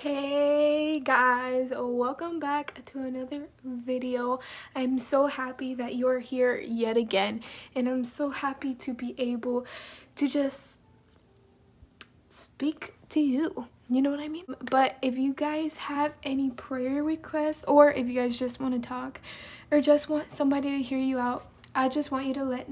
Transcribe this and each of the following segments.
Hey guys, welcome back to another video. I'm so happy that you're here yet again, and I'm so happy to be able to just speak to you. You know what I mean? But if you guys have any prayer requests, or if you guys just want to talk or just want somebody to hear you out, I just want you to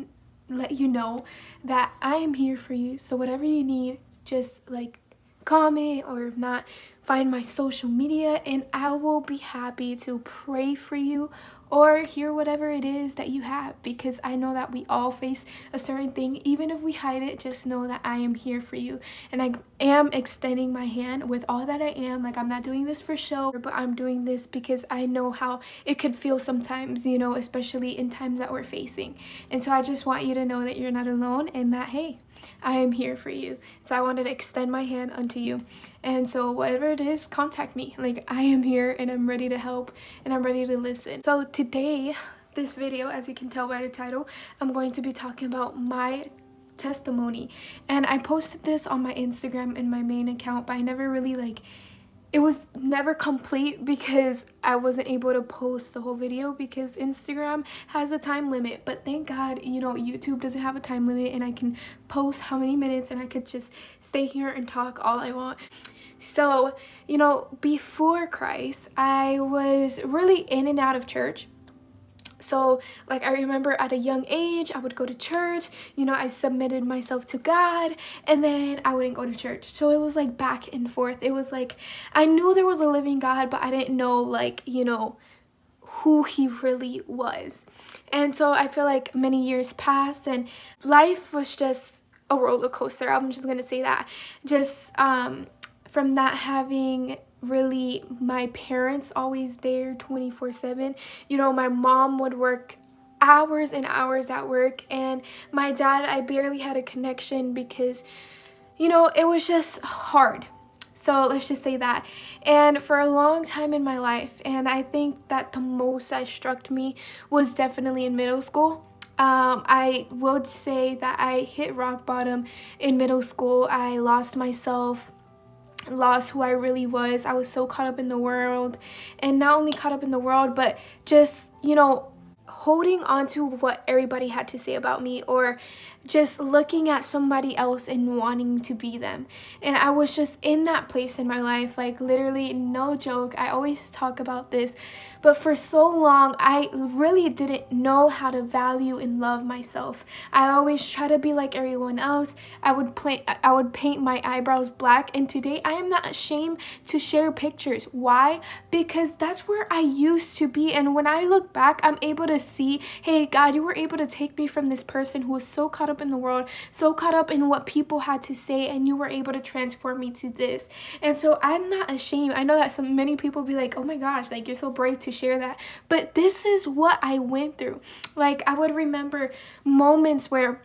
let you know that I am here for you. So whatever you need, just like comment, or if not, find my social media and I will be happy to pray for you or hear whatever it is that you have, because I know that we all face a certain thing. Even if we hide it, just know that I am here for you, and I am extending my hand with all that I am. Like, I'm not doing this for show, but I'm doing this because I know how it could feel sometimes, you know, especially in times that we're facing. And so I just want you to know that you're not alone, and that, hey, I am here for you. So I wanted to extend my hand unto you. And so whatever it is, contact me. Like, I am here and I'm ready to help and I'm ready to listen. So today, this video, as you can tell by the title, I'm going to be talking about my testimony. And I posted this on my Instagram in my main account, but I never really it was never complete because I wasn't able to post the whole video because Instagram has a time limit. But thank God, you know, YouTube doesn't have a time limit, and I can post how many minutes and I could just stay here and talk all I want. So, you know, before Christ, I was really in and out of church. So, like, I remember at a young age, I would go to church, you know, I submitted myself to God, and then I wouldn't go to church. So it was like back and forth. It was like, I knew there was a living God, but I didn't know, like, you know, who he really was. And so I feel like many years passed, and life was just a roller coaster. I'm just gonna say that. Just from not having really my parents always there 24/7. You know, my mom would work hours and hours at work, and my dad, I barely had a connection because, you know, it was just hard. So let's just say that. And for a long time in my life, and I think that the most that struck me was definitely in middle school. I would say that I hit rock bottom in middle school. I lost myself, lost who I really was. I was so caught up in the world, and not only caught up in the world, but just, you know, holding on to what everybody had to say about me, or just looking at somebody else and wanting to be them. And I was just in that place in my life, like, literally, no joke, I always talk about this, but for so long I really didn't know how to value and love myself. I always try to be like everyone else. I would paint my eyebrows black, and today I am not ashamed to share pictures. Why? Because that's where I used to be, and when I look back, I'm able to see, hey, God, you were able to take me from this person who was so caught up in the world, so caught up in what people had to say, and you were able to transform me to this. And so I'm not ashamed. I know that many people be like, oh my gosh, like, you're so brave to share that, but this is what I went through. Like, I would remember moments where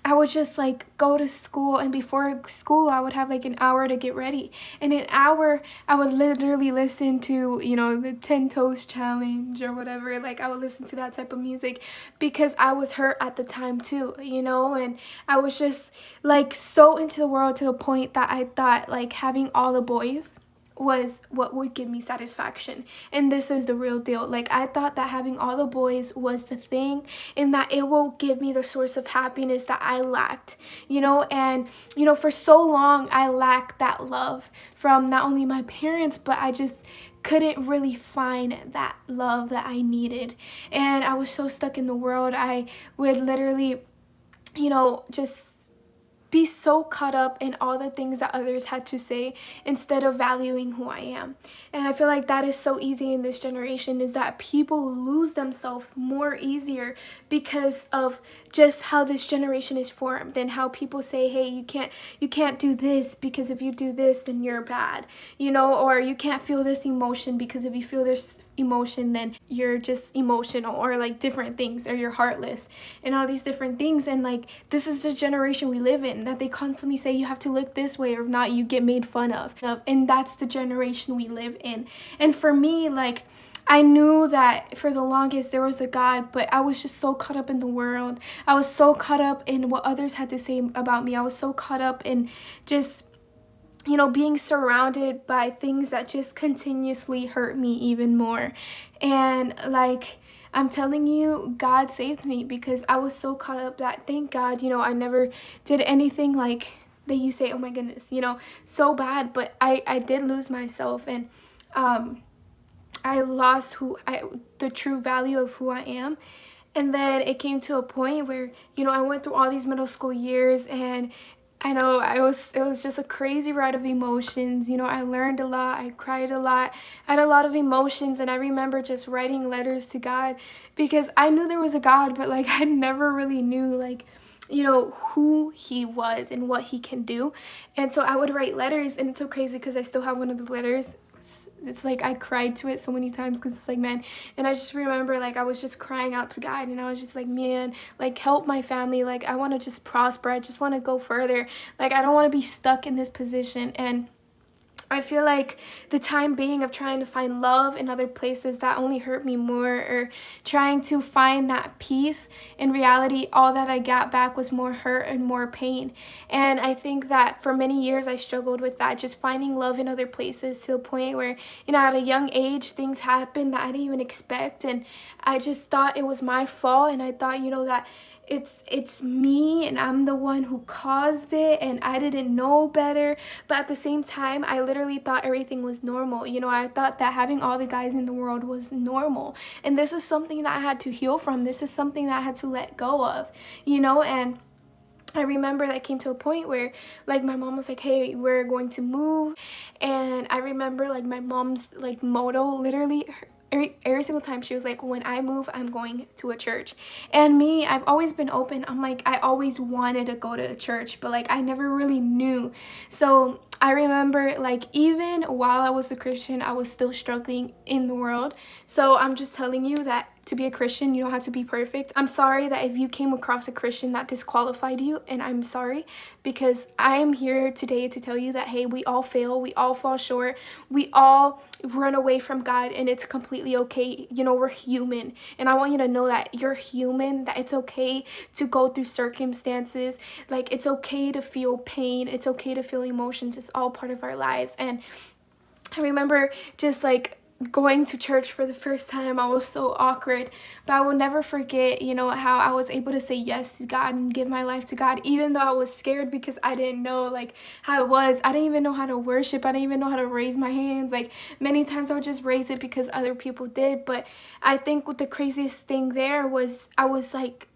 I would just like go to school, and before school I would have like an hour to get ready, and an hour I would literally listen to, you know, the 10 Toes Challenge or whatever. Like, I would listen to that type of music because I was hurt at the time too, you know, and I was just like so into the world to the point that I thought like having all the boys was what would give me satisfaction. And this is the real deal. Like, I thought that having all the boys was the thing, and that it will give me the source of happiness that I lacked, you know. And, you know, for so long I lacked that love from not only my parents, but I just couldn't really find that love that I needed. And I was so stuck in the world. I would literally, you know, just be so caught up in all the things that others had to say instead of valuing who I am. And I feel like that is so easy in this generation, is that people lose themselves more easier because of just how this generation is formed, and how people say, hey, you can't do this because if you do this then you're bad, you know, or you can't feel this emotion because if you feel this emotion then you're just emotional, or like different things, or you're heartless, and all these different things. And like, this is the generation we live in, that they constantly say you have to look this way, or if not you get made fun of. And that's the generation we live in. And for me, like, I knew that for the longest there was a God, but I was just so caught up in the world. I was so caught up in what others had to say about me. I was so caught up in just being surrounded by things that just continuously hurt me even more. And like, I'm telling you, God saved me because I was so caught up that, thank God, I never did anything like that you say, oh my goodness, so bad. But I did lose myself, and I lost the true value of who I am. And then it came to a point where, I went through all these middle school years, and I know it was just a crazy ride of emotions. I learned a lot, I cried a lot, I had a lot of emotions, and I remember just writing letters to God because I knew there was a God, but like I never really knew like who he was and what he can do. And so I would write letters, and it's so crazy because I still have one of the letters. It's like I cried to it so many times because it's like, man. And I just remember like I was just crying out to God, and I was just like, man, like help my family, like I want to just prosper, I just want to go further, like I don't want to be stuck in this position. And I feel like the time being of trying to find love in other places, that only hurt me more, or trying to find that peace, in reality, all that I got back was more hurt and more pain. And I think that for many years I struggled with that, just finding love in other places, to a point where, at a young age, things happened that I didn't even expect. And I just thought it was my fault. And I thought, that it's me and I'm the one who caused it, and I didn't know better. But at the same time, I literally thought everything was normal. I thought that having all the guys in the world was normal, and this is something that I had to heal from. This is something that I had to let go of, and I remember that came to a point where like my mom was like, hey, we're going to move. And I remember like my mom's like motto, literally every single time, she was like, when I move, I'm going to a church. And me, I've always been open. I'm like, I always wanted to go to a church, but like I never really knew. So I remember like even while I was a Christian, I was still struggling in the world. So I'm just telling you that to be a Christian, you don't have to be perfect. I'm sorry that if you came across a Christian that disqualified you, and I'm sorry, because I am here today to tell you that, hey, we all fail, we all fall short, we all run away from God, and it's completely okay. We're human, and I want you to know that you're human, that it's okay to go through circumstances, like it's okay to feel pain, it's okay to feel emotions, it's all part of our lives. And I remember just like going to church for the first time, I was so awkward, but I will never forget, how I was able to say yes to God and give my life to God, even though I was scared because I didn't know like how it was. I didn't even know how to worship. I didn't even know how to raise my hands. Like many times I would just raise it because other people did. But I think what the craziest thing there was, I was like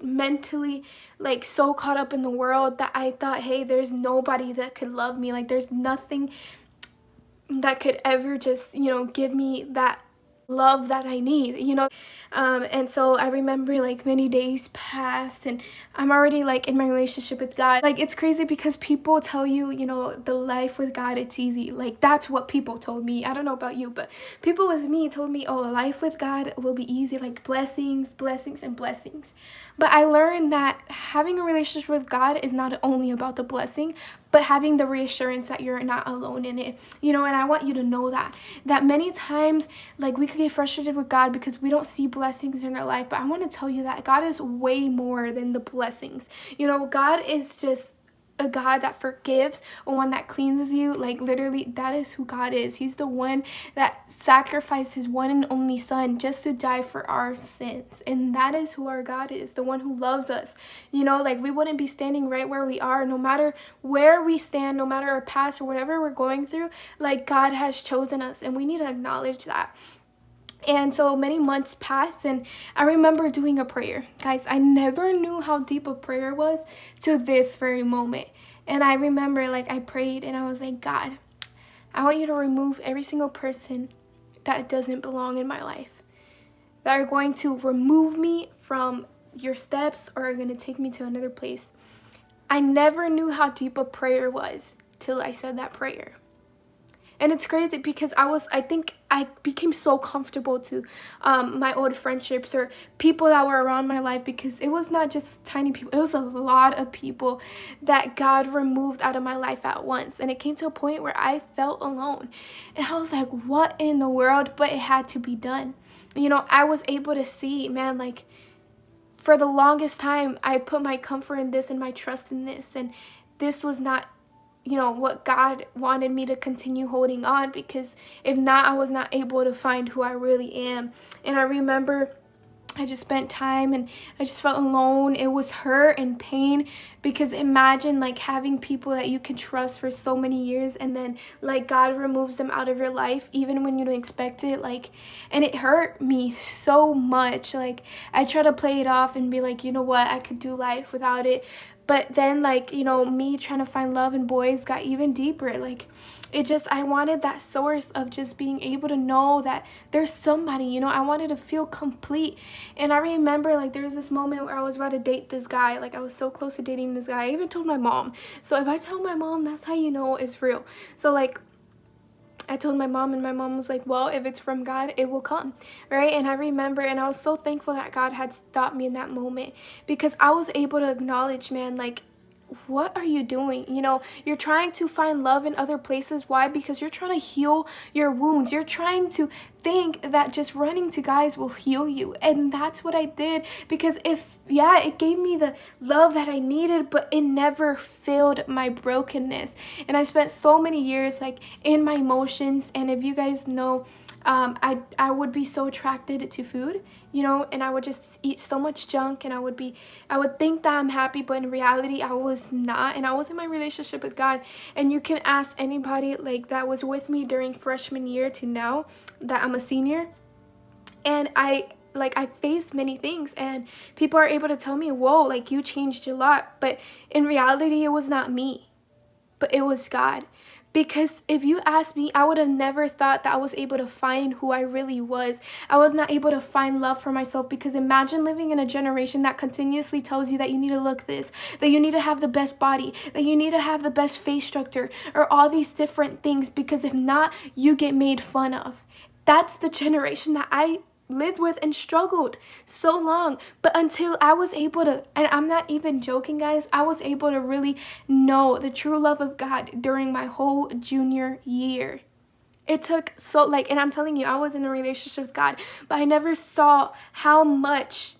mentally like so caught up in the world that I thought, hey, there's nobody that could love me. Like there's nothing that could ever just, give me that love that I need, and so I remember like many days passed, and I'm already like in my relationship with God. Like it's crazy because people tell you, the life with God, it's easy. Like that's what people told me. I don't know about you, but people with me told me, oh, life with God will be easy, like blessings and blessings. But I learned that having a relationship with God is not only about the blessing, but having the reassurance that you're not alone in it, and I want you to know that many times, like we could get frustrated with God because we don't see blessings in our life, but I want to tell you that God is way more than the blessings. God is just a God that forgives, a one that cleanses you. Like literally, that is who God is. He's the one that sacrificed his one and only son just to die for our sins. And that is who our God is, the one who loves us. Like we wouldn't be standing right where we are, no matter where we stand, no matter our past or whatever we're going through. Like God has chosen us, and we need to acknowledge that. And so many months passed, and I remember doing a prayer. Guys, I never knew how deep a prayer was to this very moment. And I remember like I prayed and I was like, God, I want you to remove every single person that doesn't belong in my life, that are going to remove me from your steps or are going to take me to another place. I never knew how deep a prayer was till I said that prayer. And it's crazy because I think I became so comfortable to my old friendships or people that were around my life, because it was not just tiny people. It was a lot of people that God removed out of my life at once. And it came to a point where I felt alone. And I was like, what in the world? But it had to be done. I was able to see, man, like for the longest time, I put my comfort in this and my trust in this. And this was not what God wanted me to continue holding on, because if not, I was not able to find who I really am. And I remember I just spent time and I just felt alone. It was hurt and pain, because imagine like having people that you can trust for so many years, and then like God removes them out of your life even when you don't expect it. Like, and it hurt me so much. Like, I try to play it off and be like, you know what, I could do life without it. But then like, me trying to find love in boys got even deeper. Like, I wanted that source of just being able to know that there's somebody, I wanted to feel complete. And I remember like there was this moment where I was about to date this guy. Like, I was so close to dating this guy. I even told my mom. So if I tell my mom, that's how you know it's real. So like, I told my mom, and my mom was like, well, if it's from God, it will come, right? And I remember, and I was so thankful that God had stopped me in that moment, because I was able to acknowledge, man, like, what are you doing? You're trying to find love in other places. Why? Because you're trying to heal your wounds. You're trying to think that just running to guys will heal you. And that's what I did, because it gave me the love that I needed, but it never filled my brokenness. And I spent so many years like in my emotions. And if you guys know, I would be so attracted to food, and I would just eat so much junk, and I would think that I'm happy, but in reality I was not. And I was in my relationship with God, and you can ask anybody like that was with me during freshman year to now that I'm a senior, and I faced many things, and people are able to tell me, whoa, like you changed a lot. But in reality, it was not me, but it was God. Because if you ask me, I would have never thought that I was able to find who I really was. I was not able to find love for myself, because imagine living in a generation that continuously tells you that you need to look this, that you need to have the best body, that you need to have the best face structure, or all these different things, because if not, you get made fun of. That's the generation that I lived with and struggled so long. But until I was able to, and I'm not even joking, guys, I was able to really know the true love of God during my whole junior year. It took and I'm telling you, I was in a relationship with God, but I never saw how much,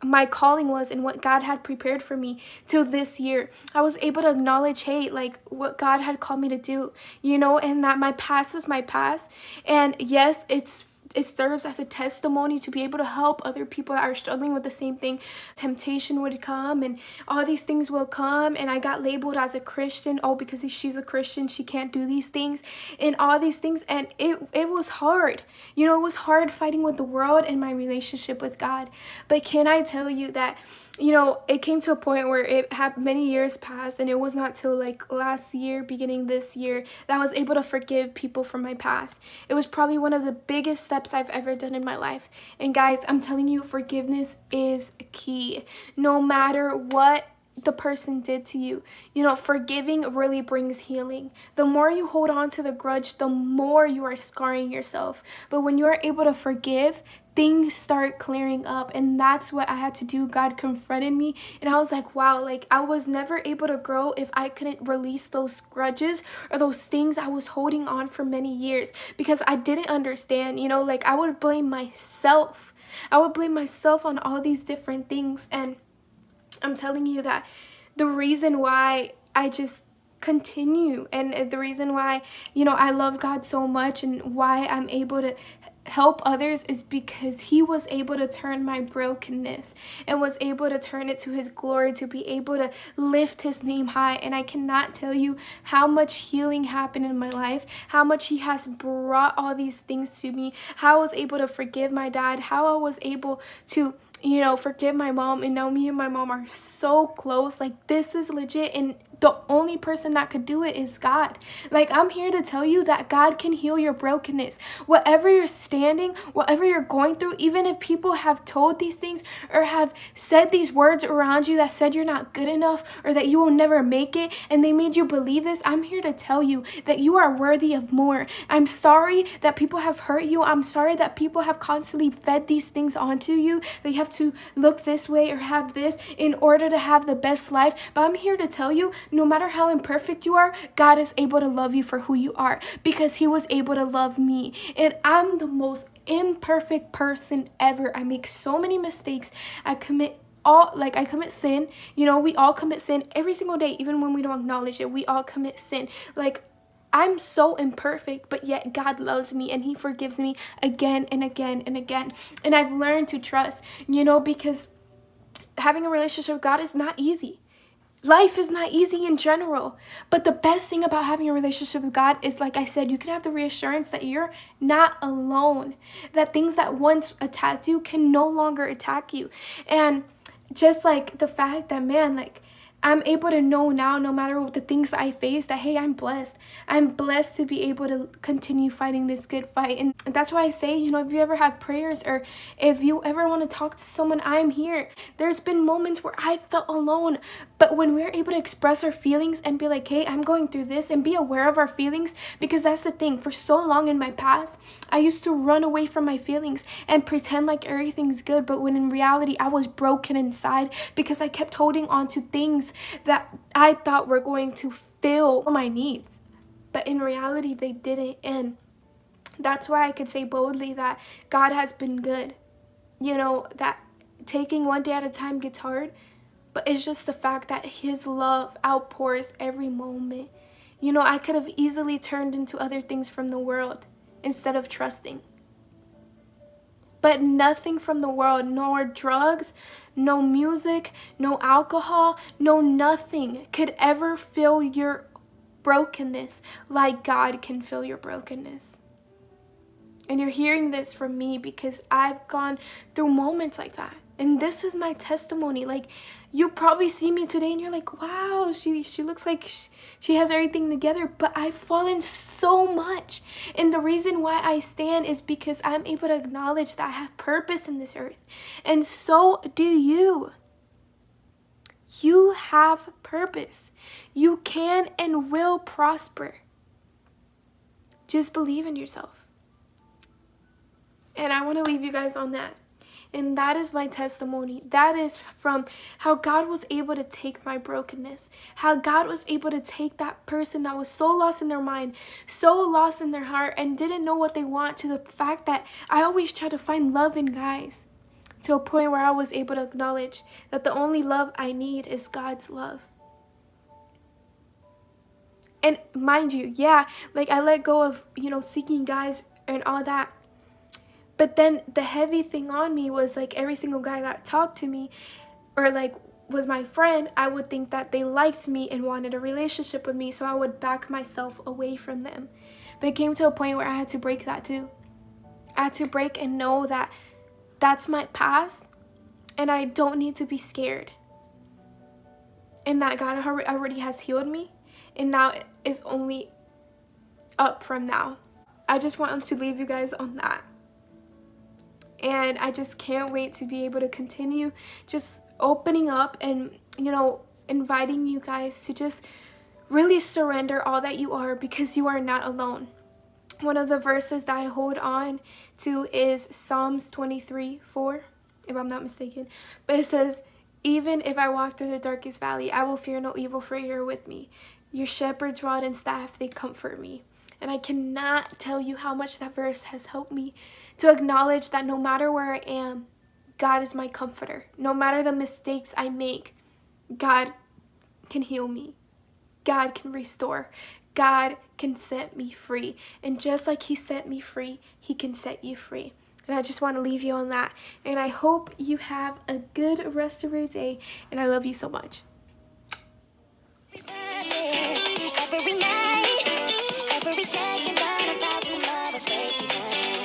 my calling was and what God had prepared for me till this year. I was able to acknowledge, hey, like what God had called me to do, and that my past is my past. And yes, it serves as a testimony to be able to help other people that are struggling with the same thing. Temptation would come, and all these things will come, and I got labeled as a Christian. Oh, because she's a Christian, she can't do these things, and all these things. And it was hard. It was hard fighting with the world and my relationship with God. But can I tell you that it came to a point where it had many years passed, and it was not till like last year, beginning this year, that I was able to forgive people from my past. It was probably one of the biggest steps I've ever done in my life. And guys, I'm telling you, forgiveness is key. No matter what the person did to you, forgiving really brings healing. The more you hold on to the grudge, the more you are scarring yourself. But when you are able to forgive, things start clearing up. And that's what I had to do. God confronted me, and I was like, wow, like I was never able to grow if I couldn't release those grudges or those things I was holding on for many years, because I didn't understand. I would blame myself. I would blame myself on all these different things. And I'm telling you that the reason why I just continue, and the reason why, I love God so much, and why I'm able to help others, is because he was able to turn my brokenness and was able to turn it to his glory, to be able to lift his name high. And I cannot tell you how much healing happened in my life, how much he has brought all these things to me, how I was able to forgive my dad, how I was able to forgive my mom. And now me and my mom are so close. Like, this is legit. And the only person that could do it is God. Like, I'm here to tell you that God can heal your brokenness. Whatever you're standing, whatever you're going through, even if people have told these things or have said these words around you that said you're not good enough or that you will never make it, and they made you believe this, I'm here to tell you that you are worthy of more. I'm sorry that people have hurt you. I'm sorry that people have constantly fed these things onto you, that you have to look this way or have this in order to have the best life. But I'm here to tell you, no matter how imperfect you are, God is able to love you for who you are, because he was able to love me. And I'm the most imperfect person ever. I make so many mistakes. I commit all, like, I commit sin. You know, we all commit sin every single day, even when we don't acknowledge it. We all commit sin. Like, I'm so imperfect, but yet God loves me and he forgives me again and again and again. And I've learned to trust, you know, because having a relationship with God is not easy. Life is not easy in general. But the best thing about having a relationship with God is, like I said, you can have the reassurance that you're not alone. That things that once attacked you can no longer attack you. And just like the fact that, man, like, I'm able to know now, no matter what the things that I face, that, hey, I'm blessed. I'm blessed to be able to continue fighting this good fight. And that's why I say, you know, if you ever have prayers or if you ever want to talk to someone, I'm here. There's been moments where I felt alone. But when we're able to express our feelings and be like, hey, I'm going through this, and be aware of our feelings, because that's the thing. For so long in my past, I used to run away from my feelings and pretend like everything's good. But when in reality, I was broken inside because I kept holding on to things that I thought were going to fill my needs. But in reality, they didn't. And that's why I could say boldly that God has been good. You know, that taking one day at a time gets hard, but it's just the fact that his love outpours every moment. You know, I could have easily turned into other things from the world instead of trusting. But nothing from the world, nor drugs, no music, no alcohol, no nothing could ever fill your brokenness like God can fill your brokenness. And you're hearing this from me because I've gone through moments like that. And this is my testimony. Like, you probably see me today and you're like, wow, she looks like she has everything together. But I've fallen so much. And the reason why I stand is because I'm able to acknowledge that I have purpose in this earth. And so do you. You have purpose. You can and will prosper. Just believe in yourself. And I want to leave you guys on that. And that is my testimony. That is from how God was able to take my brokenness. How God was able to take that person that was so lost in their mind, so lost in their heart, and didn't know what they want, to the fact that I always try to find love in guys. To a point where I was able to acknowledge that the only love I need is God's love. And mind you, yeah, like I let go of, you know, seeking guys and all that. But then the heavy thing on me was, like, every single guy that talked to me or, like, was my friend, I would think that they liked me and wanted a relationship with me, so I would back myself away from them. But it came to a point where I had to break that too. I had to break and know that that's my past and I don't need to be scared. And that God already has healed me, and now is only up from now. I just want to leave you guys on that. And I just can't wait to be able to continue just opening up and, you know, inviting you guys to just really surrender all that you are, because you are not alone. One of the verses that I hold on to is Psalms 23:4, if I'm not mistaken. But it says, even if I walk through the darkest valley, I will fear no evil, for you are with me. Your shepherd's rod and staff, they comfort me. And I cannot tell you how much that verse has helped me to acknowledge that no matter where I am, God is my comforter. No matter the mistakes I make, God can heal me. God can restore. God can set me free. And just like he set me free, he can set you free. And I just want to leave you on that. And I hope you have a good rest of your day. And I love you so much. Every night, every second, about tomorrow's space and time.